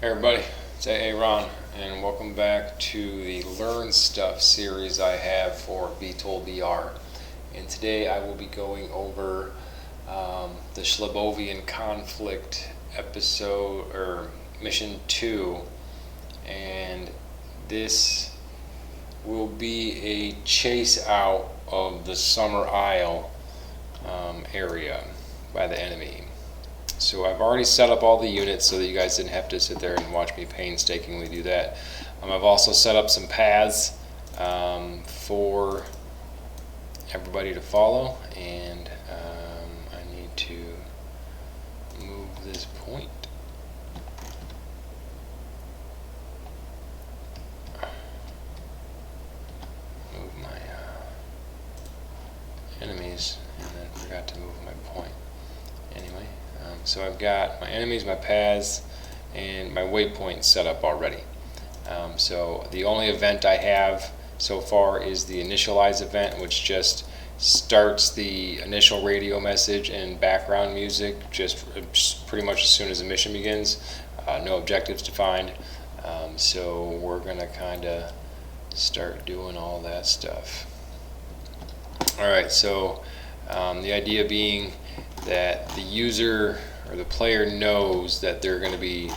Hey everybody, it's Aaron, and welcome back to the Learn Stuff series I have for VTOL VR. And today I will be going over the Shlabovian conflict episode, or mission 2, and this will be a chase out of the Summer Isle area by the enemy. So I've already set up all the units so that you guys didn't have to sit there and watch me painstakingly do that. I've also set up some paths for everybody to follow, and I need to move this point. Move my enemies, and then forgot to move my point. Anyway. So I've got my enemies, my paths, and my waypoint set up already. So the only event I have so far is the initialize event, which just starts the initial radio message and background music just pretty much as soon as the mission begins. No objectives defined. So we're going to kind of start doing all that stuff. Alright, so the idea being that the user or the player knows that they're going to be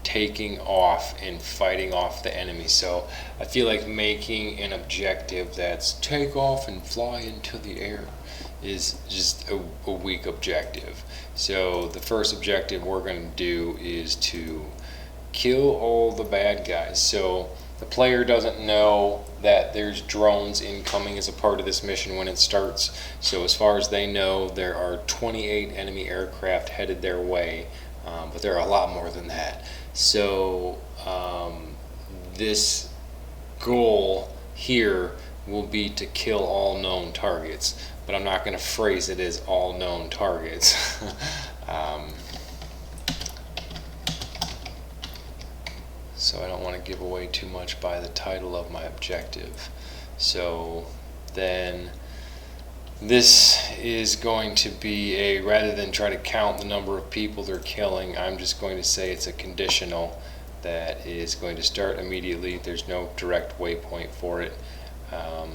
taking off and fighting off the enemy. So I feel like making an objective that's take off and fly into the air is just a weak objective. So the first objective we're going to do is to kill all the bad guys. So the player doesn't know that there's drones incoming as a part of this mission when it starts. So as far as they know, there are 28 enemy aircraft headed their way, but there are a lot more than that. So this goal here will be to kill all known targets, but I'm not going to phrase it as all known targets. So I don't want to give away too much by the title of my objective. So then this is going to be rather than try to count the number of people they're killing, I'm just going to say it's a conditional that is going to start immediately. There's no direct waypoint for it. I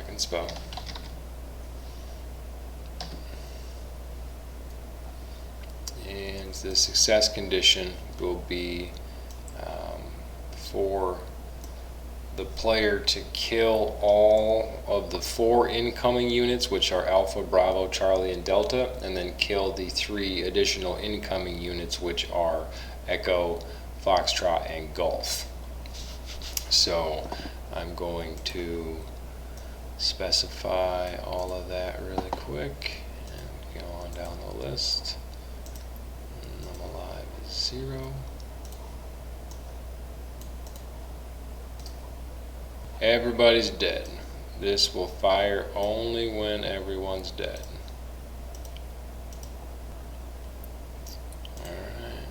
can spell. And the success condition will be for the player to kill all of the 4 incoming units, which are Alpha, Bravo, Charlie, and Delta, and then kill the 3 additional incoming units, which are Echo, Foxtrot, and Golf. So I'm going to specify all of that really quick and go on down the list. I'm alive is 0. Everybody's dead. This will fire only when everyone's dead. Alright.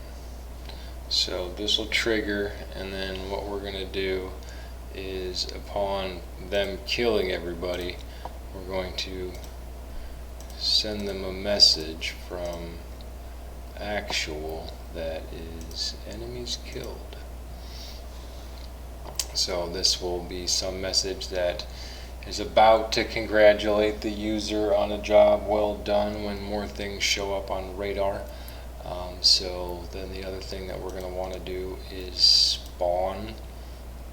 So this will trigger, and then what we're going to do is upon them killing everybody, we're going to send them a message from actual that is enemies killed. So this will be some message that is about to congratulate the user on a job well done when more things show up on radar. So then the other thing that we're going to want to do is spawn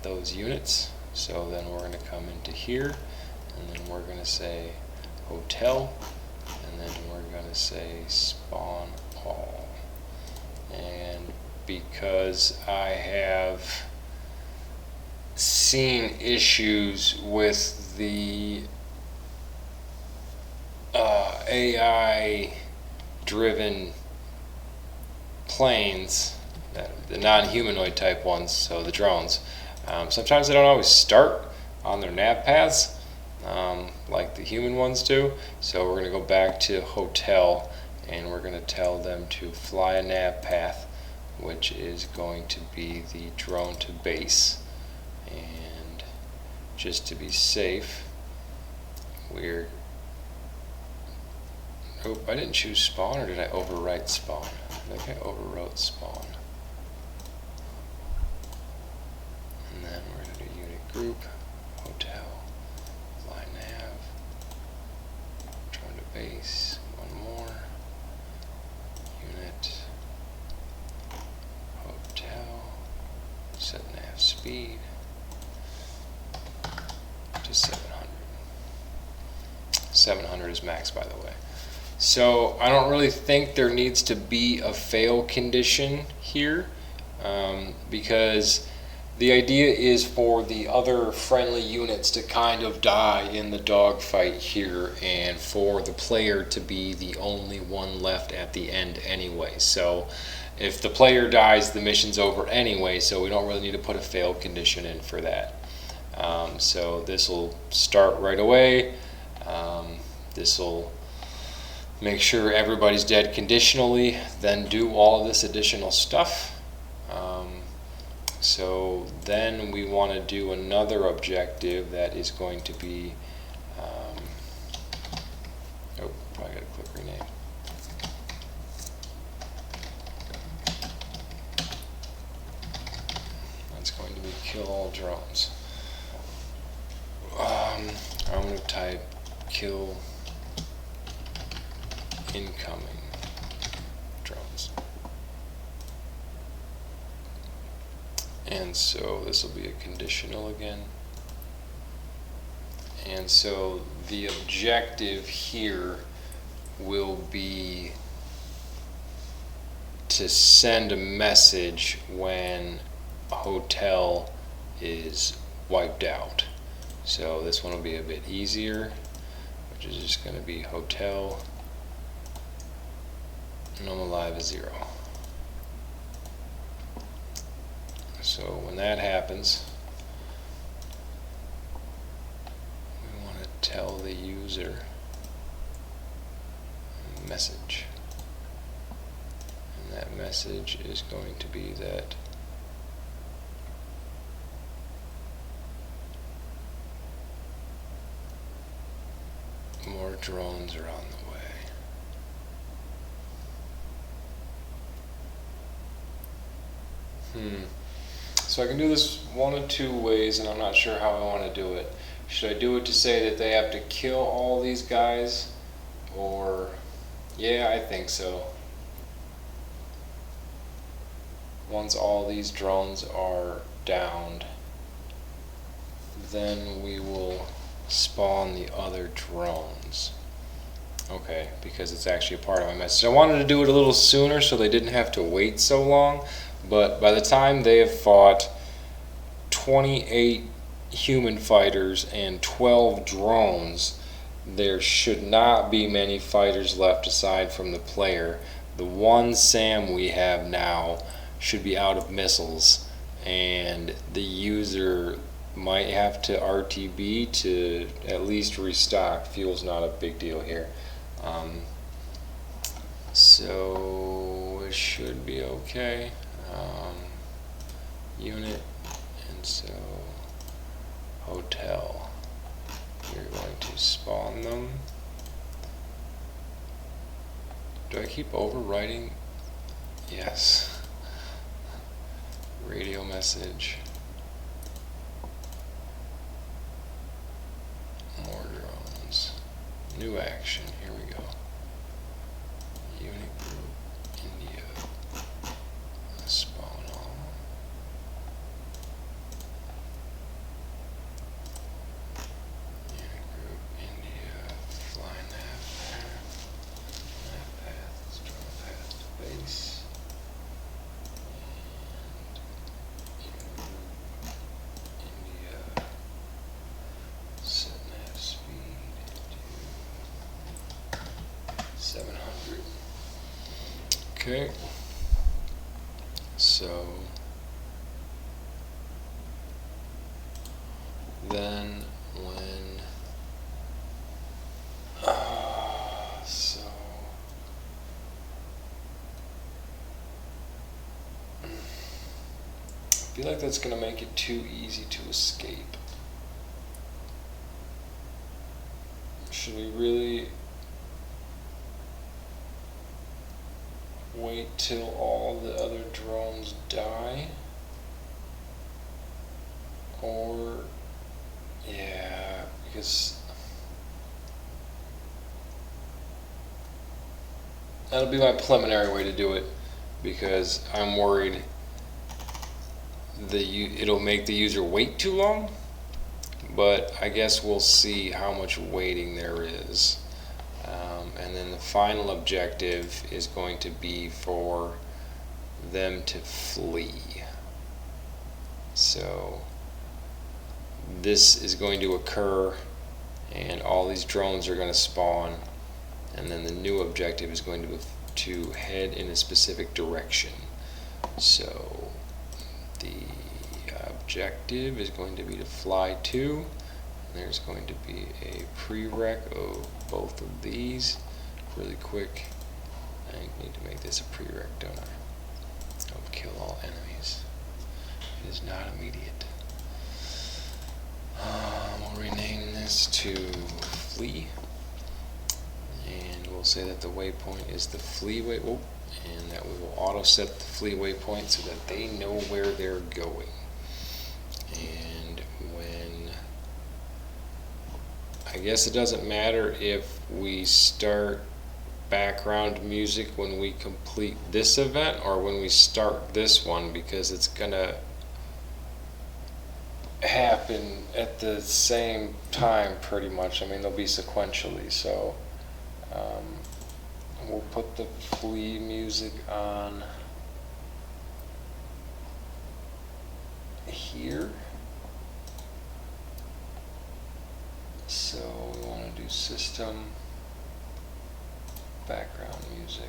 those units. So then we're going to come into here, and then we're going to say hotel, and then we're going to say spawn all. And because I have seen issues with the AI driven planes, the non-humanoid type ones, so the drones, sometimes they don't always start on their nav paths like the human ones do. So we're going to go back to hotel, and we're going to tell them to fly a nav path, which is going to be the drone to base. And just to be safe, we're Oh, I didn't choose spawn, or did I overwrite spawn? I think I overwrote spawn. And then we're going to do unit group, hotel, fly nav, turn to base, one more, unit, hotel, set nav speed to 700. 700 is max, by the way. So I don't really think there needs to be a fail condition here, because the idea is for the other friendly units to kind of die in the dogfight here, and for the player to be the only one left at the end anyway. So if the player dies, the mission's over anyway, so we don't really need to put a fail condition in for that. So this will start right away. This will make sure everybody's dead conditionally, then do all of this additional stuff. So then we want to do another objective that is going to be, oh, probably got to click rename. That's going to be kill all drones. I'm going to type kill incoming drones. And so this will be a conditional again. And so the objective here will be to send a message when a hotel is wiped out. So this one will be a bit easier, which is just going to be hotel normal live is 0. So when that happens, we want to tell the user a message, and that message is going to be that more drones are on the way. So I can do this one of two ways, and I'm not sure how I want to do it. Should I do it to say that they have to kill all these guys? Or, yeah, I think so. Once all these drones are downed, then we will spawn the other drones. Okay, because it's actually a part of my message. I wanted to do it a little sooner so they didn't have to wait so long. But by the time they have fought 28 human fighters and 12 drones, there should not be many fighters left aside from the player. The one SAM we have now should be out of missiles, and the user might have to RTB to at least restock. Fuel's not a big deal here. So it should be okay. Unit, and so hotel, you're going to spawn them. Do I keep overwriting? Yes. Radio message, more drones, new action, here we go. Unit group, India, spawn all. Unit group, India, fly nav there. Nav path, let's draw a path to base. And unit group, India, set nav speed to 700. Okay, so then when so I feel like that's gonna make it too easy to escape. Should we really wait till all the other drones die, or yeah, because that'll be my preliminary way to do it, because I'm worried it'll make the user wait too long. But I guess we'll see how much waiting there is. And then the final objective is going to be for them to flee. So this is going to occur, and all these drones are going to spawn, and then the new objective is going to head in a specific direction. So the objective is going to be to fly to. There's going to be a prereq of both of these. Really quick, I need to make this a prereq, don't I? Of kill all enemies. It is not immediate. We'll rename this to flee, and we'll say that the waypoint is the flee waypoint, and that we will auto set the flee waypoint so that they know where they're going. And when, I guess it doesn't matter if we start background music when we complete this event or when we start this one, because it's gonna happen at the same time pretty much. I mean, they'll be sequentially, so we'll put the flee music on here. So we want to do system background music,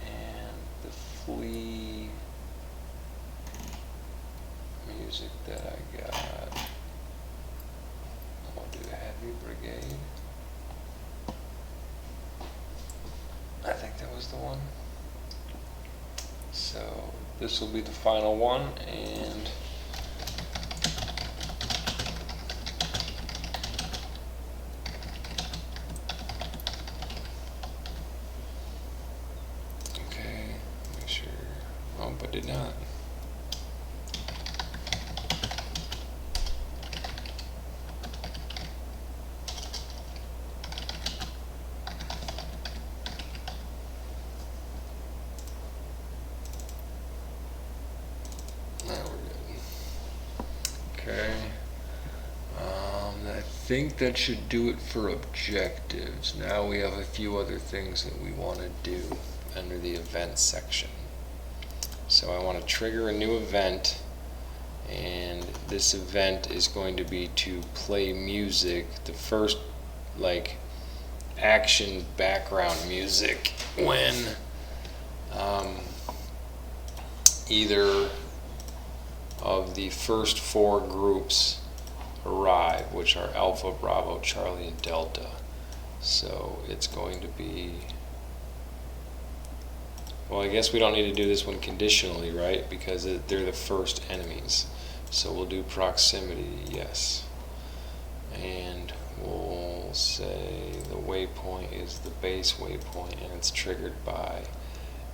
and the flee music that I got, I'll do Heavy Brigade. I think that was the one. So this will be the final one, and okay, make sure. Oh, but did not. Okay, I think that should do it for objectives. Now we have a few other things that we want to do under the events section. So I want to trigger a new event, and this event is going to be to play music, the first like action background music, when either of the first 4 groups arrive, which are Alpha, Bravo, Charlie, and Delta. So it's going to be, well, I guess we don't need to do this one conditionally, right? Because they're the first enemies. So we'll do proximity, yes. And we'll say the waypoint is the base waypoint, and it's triggered by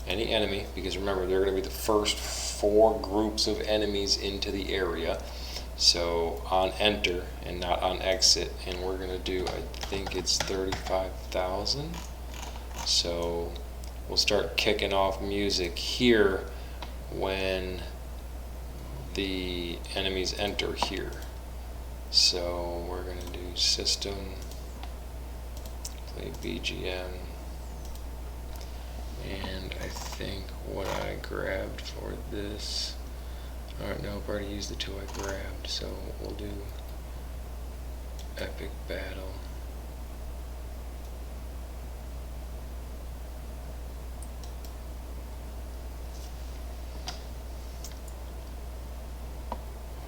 any enemy, because remember, they're going to be the first 4 groups of enemies into the area. So on enter and not on exit, and we're going to do, I think it's 35,000. So we'll start kicking off music here when the enemies enter here. So we're going to do system, play BGM. And I think what I grabbed for this, alright, no, I've already used the 2 I grabbed, so we'll do Epic Battle.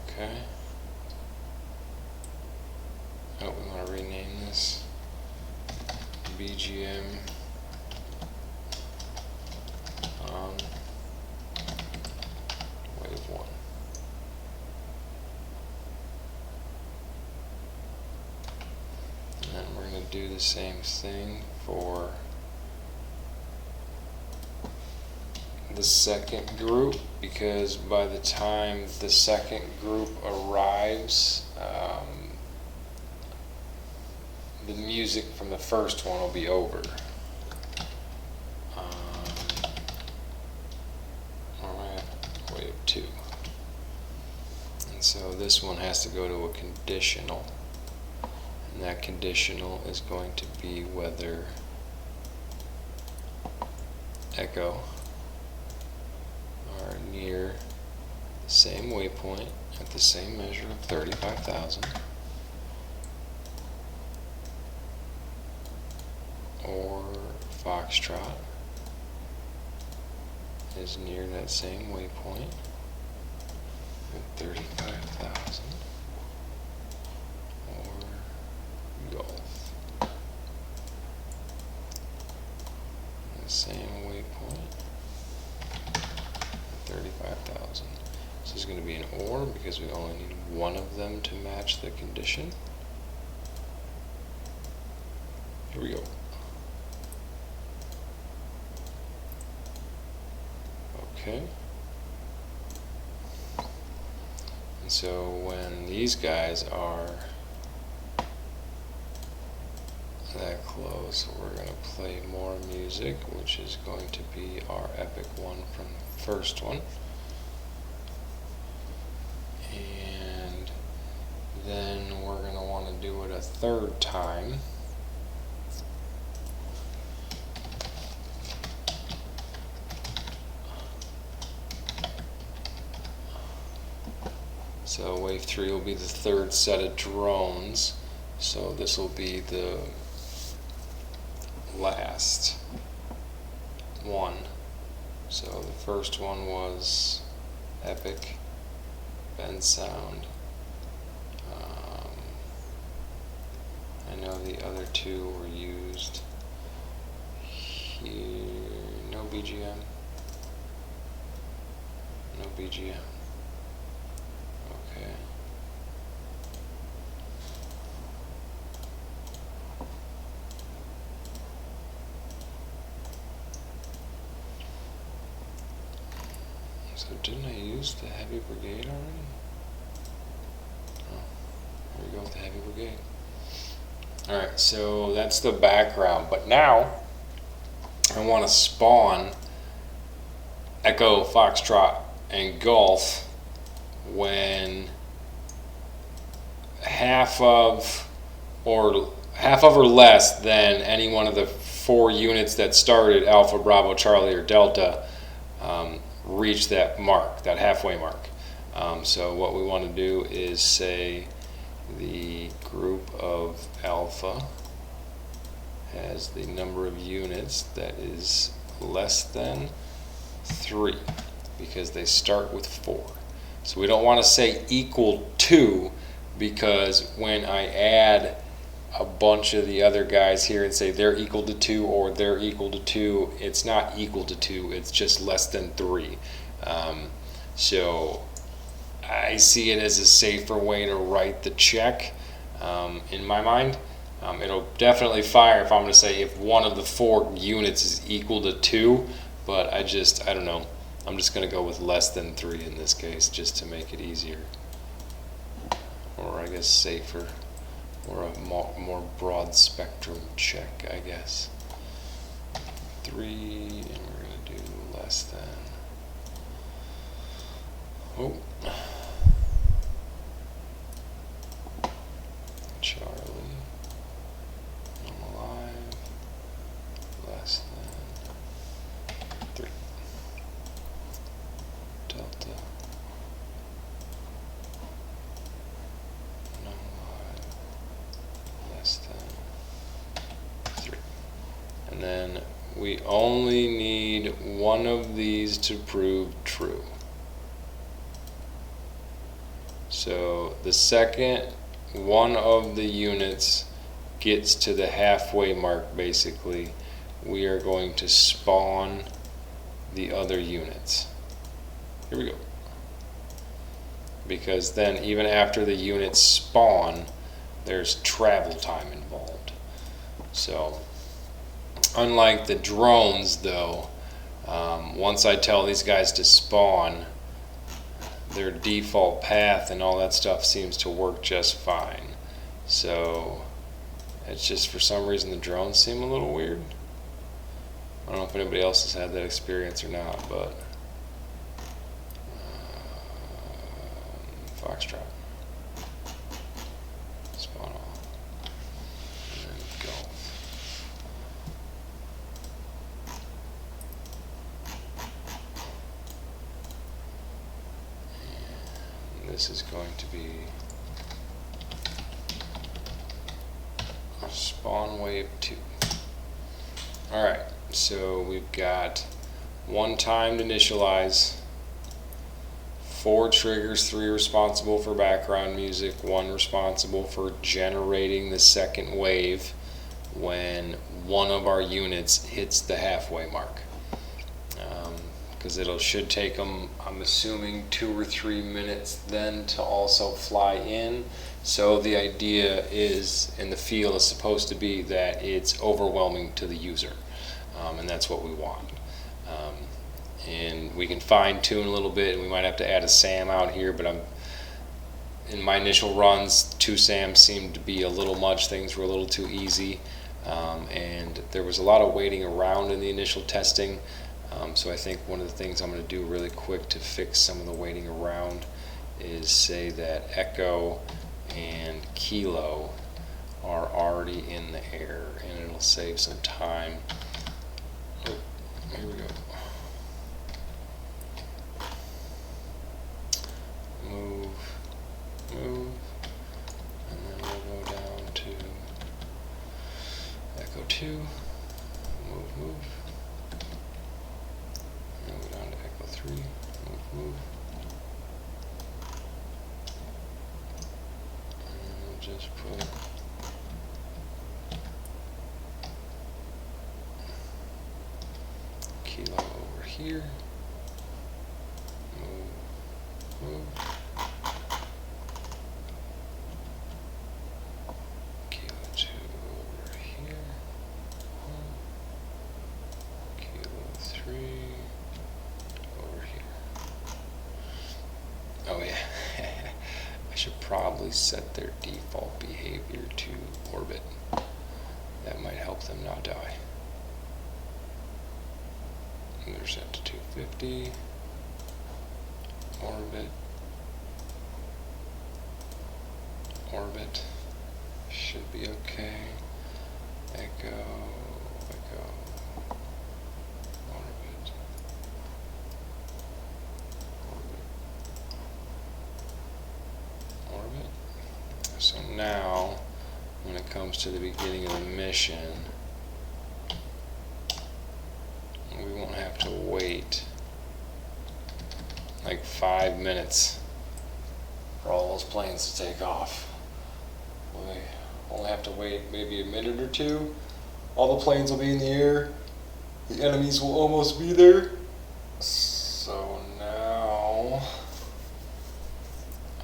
Okay. Oh, we want to rename this BGM. Wave 1. And then we're going to do the same thing for the second group, because by the time the second group arrives, the music from the first one will be over. Alright, wave 2. And so this one has to go to a conditional. And that conditional is going to be whether echo are near the same waypoint at the same measure of 35,000, or foxtrot is near that same waypoint at 35,000, or golf the same waypoint at 35,000. This is going to be an or because we only need one of them to match the condition. Here we go. Okay. And so when these guys are that close, we're going to play more music, which is going to be our epic one from the first one. And then we're going to want to do it a third time. So wave 3 will be the third set of drones. So this will be the last one. So the first one was epic, bend sound. I know the other two were used here. No BGM. No BGM. Okay. So didn't I use the heavy brigade already? Oh, here we go with the heavy brigade. Alright, so that's the background, but now I want to spawn Echo, Foxtrot, and Golf when half of or less than any one of the 4 units that started Alpha, Bravo, Charlie, or Delta reach that mark, that halfway mark. So what we want to do is say the group of Alpha has the number of units that is less than 3 because they start with 4. So we don't want to say equal to, because when I add a bunch of the other guys here and say they're equal to 2 or they're equal to 2, it's not equal to 2, it's just less than 3. So I see it as a safer way to write the check in my mind. It'll definitely fire if I'm going to say if one of the 4 units is equal to 2, but I don't know. I'm just going to go with less than 3 in this case just to make it easier, or I guess safer, or a more broad spectrum check, I guess. 3, and we're going to do less than. Oh. Charlie, I'm alive, less than 3. Delta, I'm alive, less than 3. And then we only need one of these to prove true. So the second one of the units gets to the halfway mark, basically, we are going to spawn the other units. Here we go. Because then even after the units spawn, there's travel time involved. So unlike the drones though, Once I tell these guys to spawn, their default path and all that stuff seems to work just fine. So it's just for some reason the drones seem a little weird. I don't know if anybody else has had that experience or not, but Foxtrot. Spawn all. And then golf. And this is going to be spawn wave 2. Alright, so we've got one timed initialize, 4 triggers, 3 responsible for background music, 1 responsible for generating the second wave when one of our units hits the halfway mark. Because should take them, I'm assuming, 2 or 3 minutes then to also fly in. So the idea is, and the feel is supposed to be that it's overwhelming to the user, and that's what we want. And we can fine tune a little bit, and we might have to add a SAM out here, but in my initial runs, 2 SAMs seemed to be a little much. Things were a little too easy, and there was a lot of waiting around in the initial testing. So I think one of the things I'm going to do really quick to fix some of the waiting around is say that Echo and Kilo are already in the air, and it'll save some time. Oh, here we go. Move, move, and then we'll go down to Echo 2, move, move. Go down to Echo 3, move, move. And we'll just put Kilo over here. Move, move. Kilo 2 over here. Kilo 3. Oh yeah, I should probably set their default behavior to orbit. That might help them not die. And they're set to 250. Orbit. Orbit. Should be okay. Echo. Echo. Orbit. Orbit. So now, when it comes to the beginning of the mission, we won't have to wait like 5 minutes for all those planes to take off. We only have to wait maybe a minute or 2. All the planes will be in the air. The enemies will almost be there. So now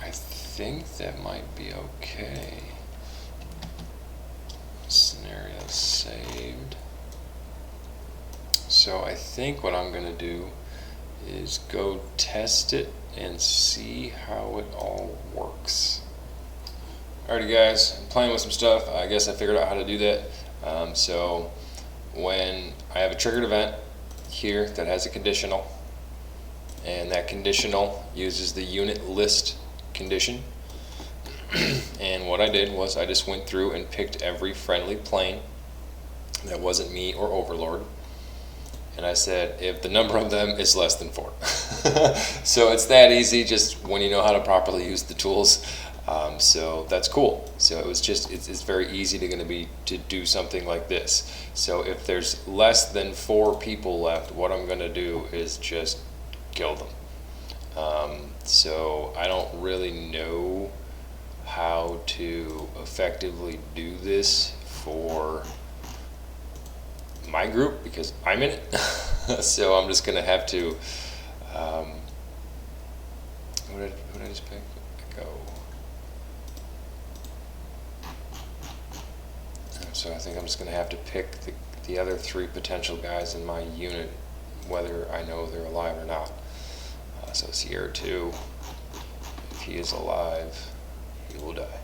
I think that might be okay. Scenario saved. So I think what I'm going to do is go test it and see how it all works. Alrighty guys, I'm playing with some stuff. I guess I figured out how to do that. So when I have a triggered event here that has a conditional, and that conditional uses the unit list condition, and what I did was I just went through and picked every friendly plane that wasn't me or Overlord, and I said if the number of them is less than 4. So it's that easy, just when you know how to properly use the tools. So that's cool. So it was just, it's very easy to do something like this. So if there's less than 4 people left, what I'm going to do is just kill them. So I don't really know how to effectively do this for my group because I'm in it. So I'm just going to have to, who did I just pick? Go. So I think I'm just going to have to pick the other 3 potential guys in my unit whether I know they're alive or not. So Sierra 2, if he is alive, he will die.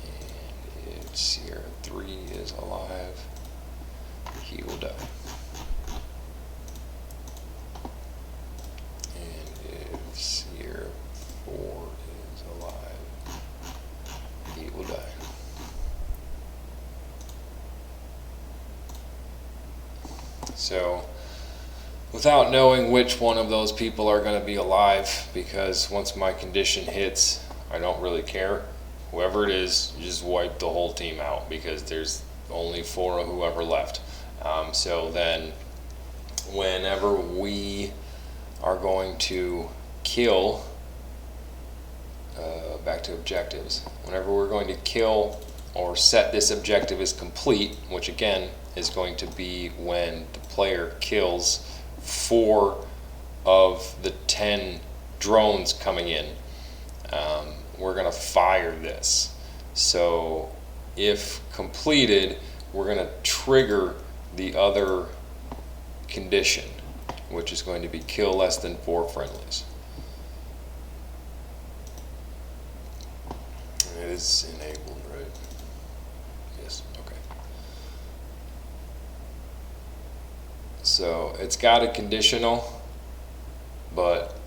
And if Sierra 3 is alive, he will die. And if Sierra 4 is alive, he will die. So, without knowing which one of those people are going to be alive, because once my condition hits, I don't really care. Whoever it is, you just wipe the whole team out, because there's only 4 of whoever left. So then, whenever we are going to kill, back to objectives, whenever we're going to kill or set this objective as complete, which again is going to be when the player kills 4 of the 10 drones coming in, we're going to fire this. So if completed, we're going to trigger the other condition, which is going to be kill less than 4 friendlies. It is enabled, right? Yes, okay. So it's got a conditional, but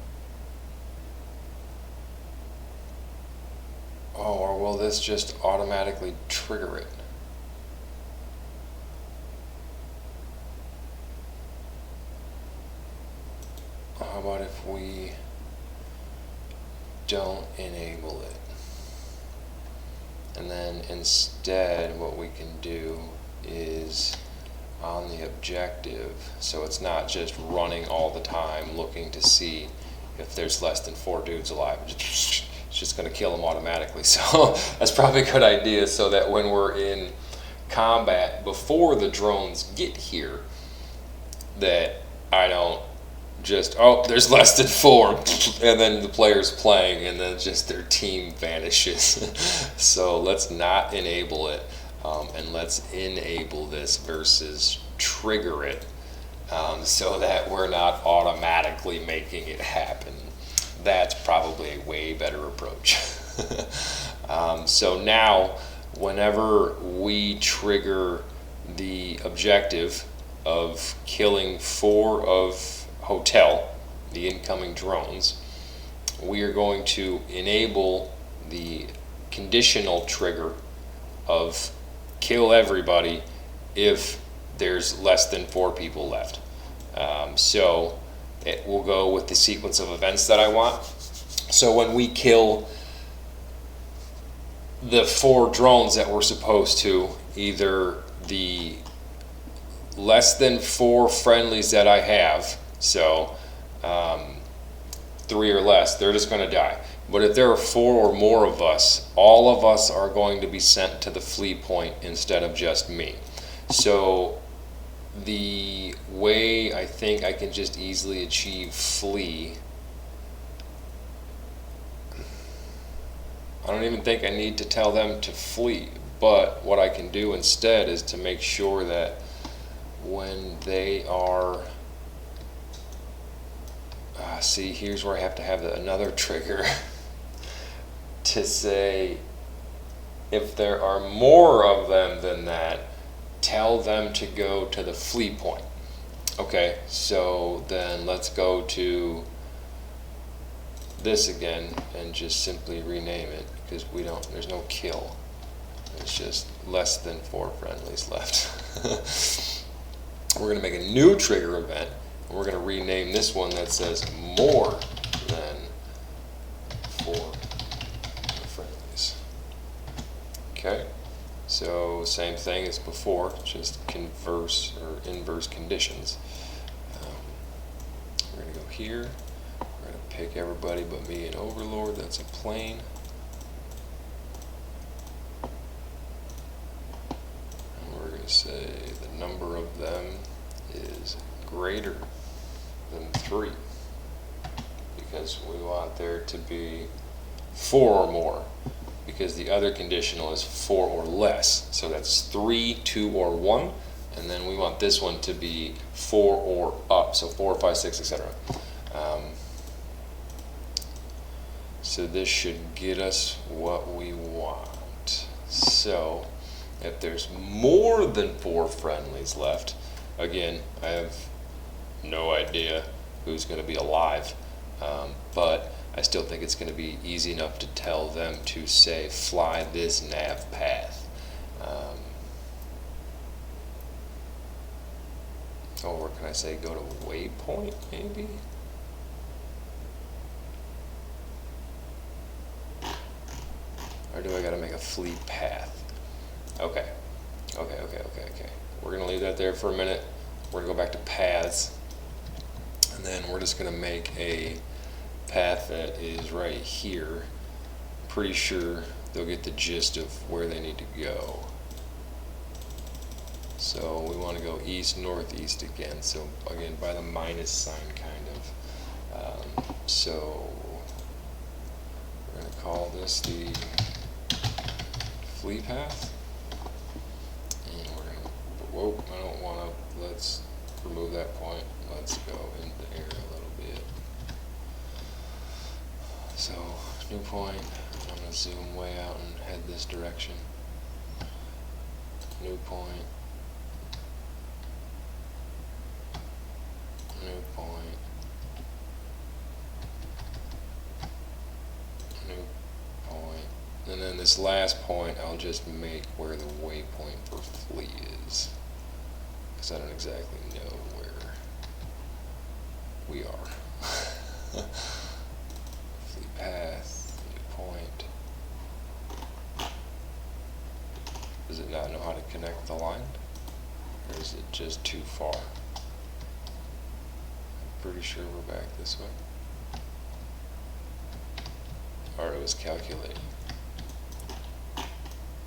or will this just automatically trigger it? How about if we don't enable it? And then instead what we can do is on the objective, so it's not just running all the time looking to see if there's less than 4 dudes alive. It's just going to kill them automatically. So that's probably a good idea, so that when we're in combat before the drones get here, that I don't just, oh, there's less than 4, and then the player's playing, and then just their team vanishes. So let's not enable it, and let's enable this versus trigger it, so that we're not automatically making it happen. That's probably a way better approach. So now, whenever we trigger the objective of killing 4 of Hotel, the incoming drones, we are going to enable the conditional trigger of kill everybody if there's less than 4 people left. So it will go with the sequence of events that I want. So when we kill the 4 drones that we're supposed to, either the less than 4 friendlies that I have, so 3 or less, they're just going to die. But if there are 4 or more of us, all of us are going to be sent to the flee point instead of just me. So the way I think I can just easily achieve flee, I don't even think I need to tell them to flee, but what I can do instead is to make sure that when they are, see, here's where I have to have another trigger to say, if there are more of them than that, tell them to go to the flee point. Okay, so then let's go to this again and just simply rename it, because there's no kill. It's just less than 4 friendlies left. We're going to make a new trigger event, and we're going to rename this one that says more than 4 friendlies. Okay, so same thing as before, just converse or inverse conditions. We're going to go here. We're going to pick everybody but me and Overlord. That's a plane. And we're going to say the number of them is greater than 3, because we want there to be 4 or more, because the other conditional is 4 or less. So that's 3, 2, or 1, and then we want this one to be 4 or up, so 4, 5, 6, etc. So this should get us what we want. So if there's more than 4 friendlies left, again, I have no idea who's going to be alive, but I still think it's going to be easy enough to tell them to say, fly this nav path. Or can I say go to waypoint, maybe? Or do I got to make a fleet path? Okay. We're going to leave that there for a minute. We're going to go back to paths. And then we're just going to make a path that is right here. Pretty sure they'll get the gist of where they need to go. So we want to go east, northeast again. So again, by the minus sign, kind of. So we're going to call this the fleet path. And we're going to, whoa, I don't want to, let's remove that point. Let's go into the air a little bit. So, new point. I'm going to zoom way out and head this direction. New point. New point. New point. And then this last point, I'll just make where the waypoint for fleet is. Because I don't exactly know where we are. Fleet path, new point. Does it not know how to connect the line? Or is it just too far? I'm pretty sure we're back this way. Or it was calculating.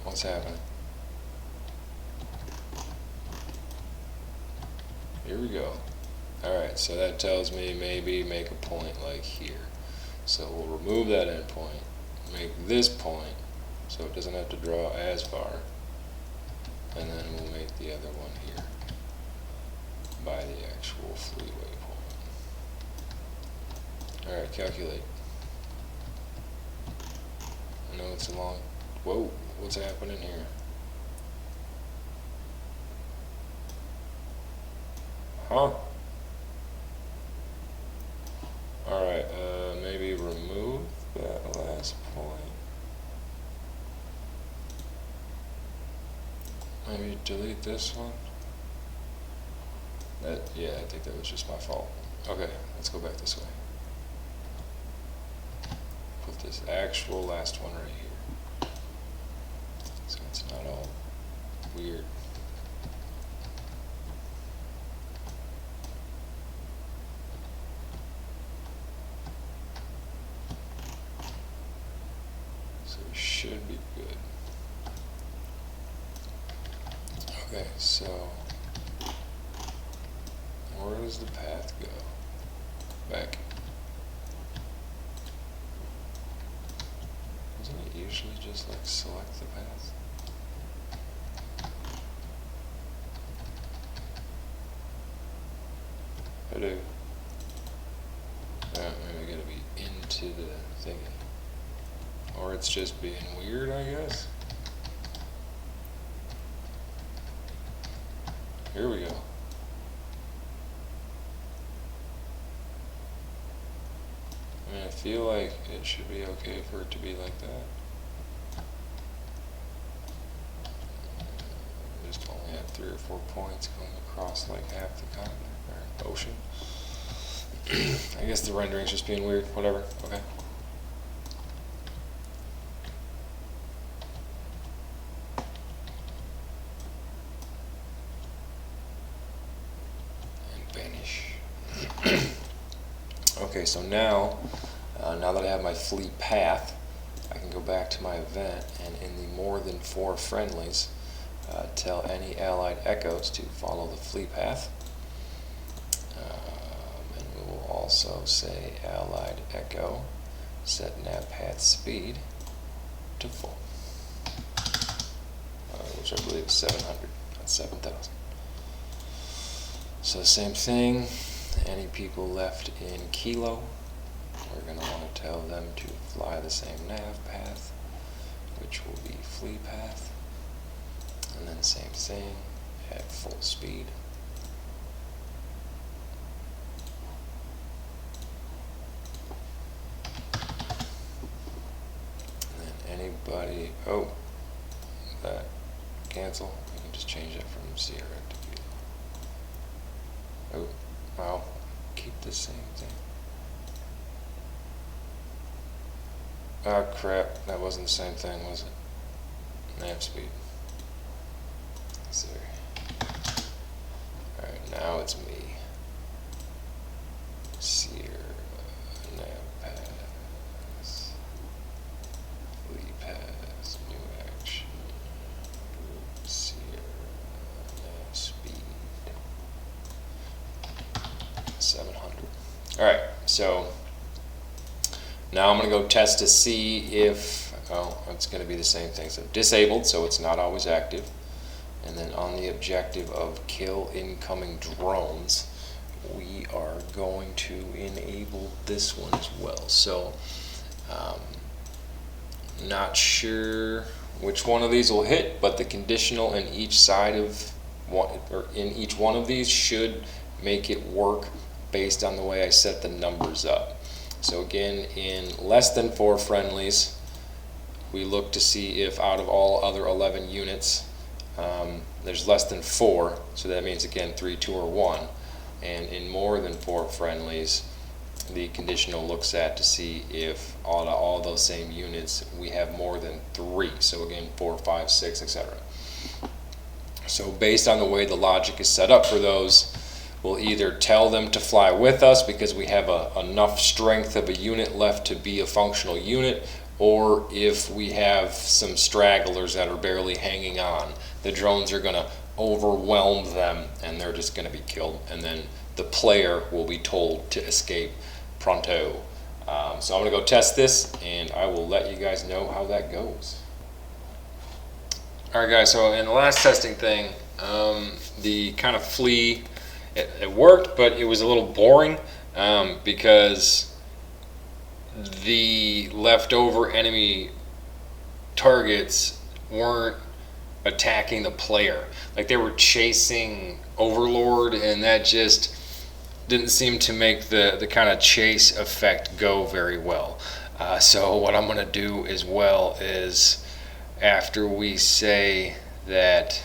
What's happening? Here we go. Alright, so that tells me maybe make a point like here. So we'll remove that endpoint, make this point so it doesn't have to draw as far, and then we'll make the other one here by the actual fleet waypoint. Alright, calculate. I know it's a long... Whoa, what's happening here? Huh? Alright, maybe remove that last point. Maybe delete this one. Yeah, I think that was just my fault. Okay, let's go back this way. Put this actual last one right here. So it's not all weird. So it should be good. Okay, so where does the path go? Back. Doesn't it usually just like select the path? I do. Maybe I gotta be into the thingy. Or it's just being weird, I guess. Here we go. I mean, I feel like it should be okay for it to be like that. We just only have 3 or 4 points going across like half the continent or ocean. I guess the rendering's just being weird. Whatever. Okay. Okay, so now that I have my fleet path, I can go back to my event and in the more than 4 friendlies, tell any allied echoes to follow the fleet path. And we will also say allied echo, set nav path speed to full, which I believe is 700, not 7,000. So the same thing, any people left in Kilo, we're going to want to tell them to fly the same nav path, which will be flee path. And then same thing at full speed. And then anybody, oh, that cancel, you can just change that from Sierra to Kilo. Oh, well, keep the same thing. Oh crap, that wasn't the same thing, was it? Nav speed. Sorry. Alright, now it's me. Sierra, nav pass. Flee pass, new action. Sierra, nav speed. 700. Alright, so now I'm going to go test to see if, oh, it's going to be the same thing. So disabled, so it's not always active. And then on the objective of kill incoming drones, we are going to enable this one as well. So, not sure which one of these will hit, but the conditional in each side of one, or in each one of these should make it work based on the way I set the numbers up. So again, in less than 4 friendlies, we look to see if out of all other 11 units, there's less than 4, so that means again 3, 2, or 1. And in more than 4 friendlies, the conditional looks at to see if out of all those same units we have more than 3. So again, 4, 5, 6, etc. So based on the way the logic is set up for those, we'll either tell them to fly with us because we have enough strength of a unit left to be a functional unit, or if we have some stragglers that are barely hanging on, the drones are going to overwhelm them and they're just going to be killed, and then the player will be told to escape pronto. So I'm going to go test this and I will let you guys know how that goes. Alright guys, so in the last testing thing, the kind of flee, it worked, but it was a little boring because the leftover enemy targets weren't attacking the player. Like, they were chasing Overlord, and that just didn't seem to make the kind of chase effect go very well. So what I'm going to do as well is, after we say that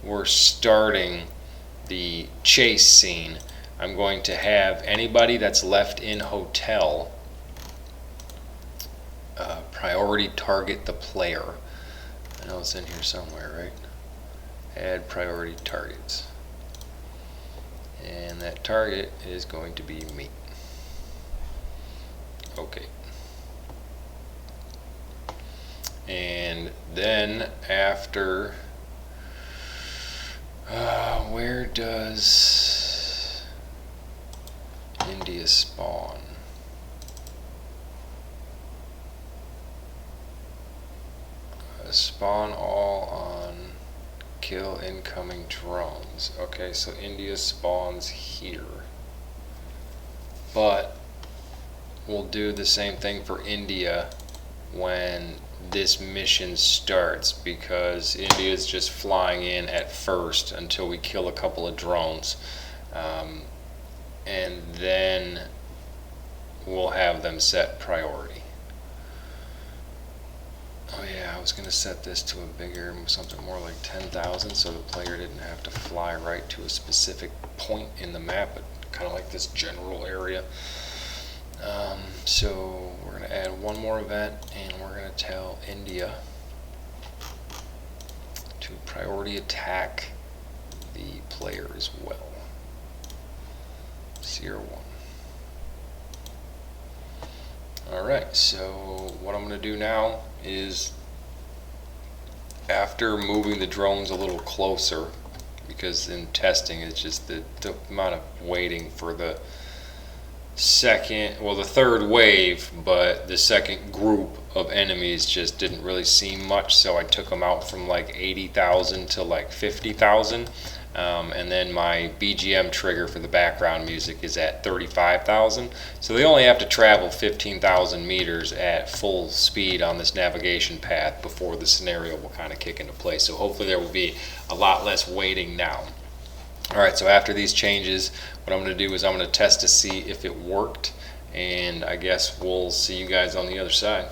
we're starting the chase scene, I'm going to have anybody that's left in hotel priority target the player. I know it's in here somewhere, right? Add priority targets. And that target is going to be me. Okay. And then after, where does India spawn? Spawn all on kill incoming drones. Okay, so India spawns here. But we'll do the same thing for India when this mission starts, because India is just flying in at first until we kill a couple of drones. And then we'll have them set priority. Oh yeah, I was going to set this to a bigger, something more like 10,000, so the player didn't have to fly right to a specific point in the map, but kind of like this general area. So we're going to add one more event, and we're going to tell India to priority attack the player as well. Sierra 1. Alright, so what I'm going to do now is, after moving the drones a little closer, because in testing it's just the amount of waiting for the second, well, the third wave, but the second group of enemies just didn't really seem much, so I took them out from like 80,000 to like 50,000. And then my BGM trigger for the background music is at 35,000. So they only have to travel 15,000 meters at full speed on this navigation path before the scenario will kind of kick into place. So hopefully there will be a lot less waiting now. Alright, so after these changes, what I'm going to do is I'm going to test to see if it worked, and I guess we'll see you guys on the other side.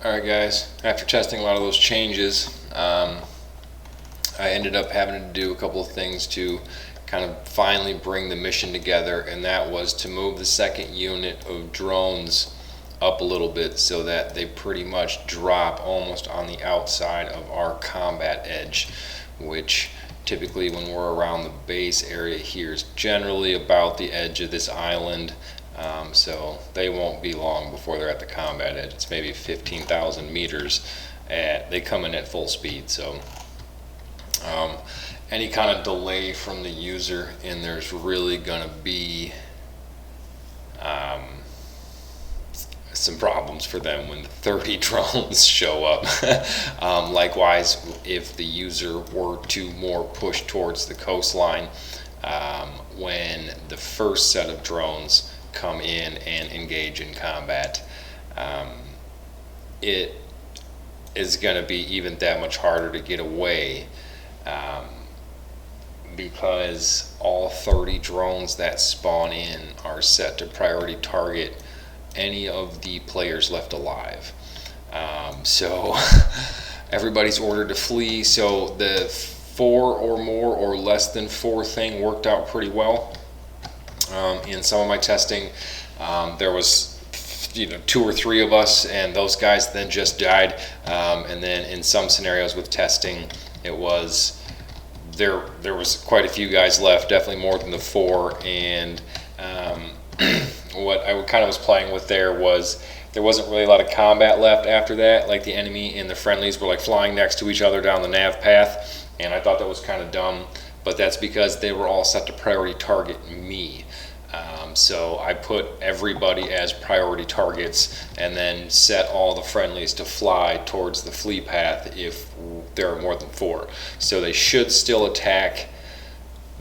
Alright guys, after testing a lot of those changes, I ended up having to do a couple of things to kind of finally bring the mission together, and that was to move the second unit of drones up a little bit so that they pretty much drop almost on the outside of our combat edge, which typically when we're around the base area here is generally about the edge of this island. So they won't be long before they're at the combat edge. It's maybe 15,000 meters. They come in at full speed, so any kind of delay from the user, and there's really going to be some problems for them when 30 drones show up. Likewise, if the user were to more push towards the coastline, when the first set of drones come in and engage in combat, it is going to be even that much harder to get away, because all 30 drones that spawn in are set to priority target any of the players left alive. So everybody's ordered to flee, so the 4 or more or less than 4 thing worked out pretty well. In some of my testing, there was 2 or 3 of us, and those guys then just died. And then in some scenarios with testing, it was there was quite a few guys left, definitely more than the 4. And what I kind of was playing with there was there wasn't really a lot of combat left after that. Like the enemy and the friendlies were like flying next to each other down the nav path, and I thought that was kind of dumb, but that's because they were all set to priority target me. So I put everybody as priority targets and then set all the friendlies to fly towards the flee path if there are more than 4. So they should still attack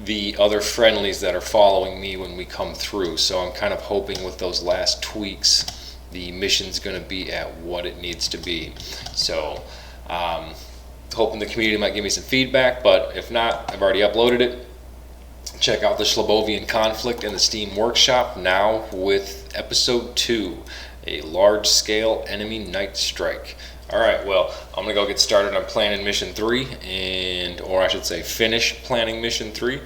the other friendlies that are following me when we come through. So I'm kind of hoping with those last tweaks the mission's going to be at what it needs to be. So hoping the community might give me some feedback, but if not, I've already uploaded it. Check out the Shlabovian conflict in the Steam Workshop now with episode 2, a large-scale enemy night strike. Alright, well, I'm going to go get started on planning mission 3, or I should say finish planning mission 3,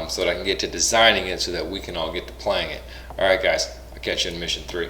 so that I can get to designing it so that we can all get to playing it. Alright guys, I'll catch you in mission 3.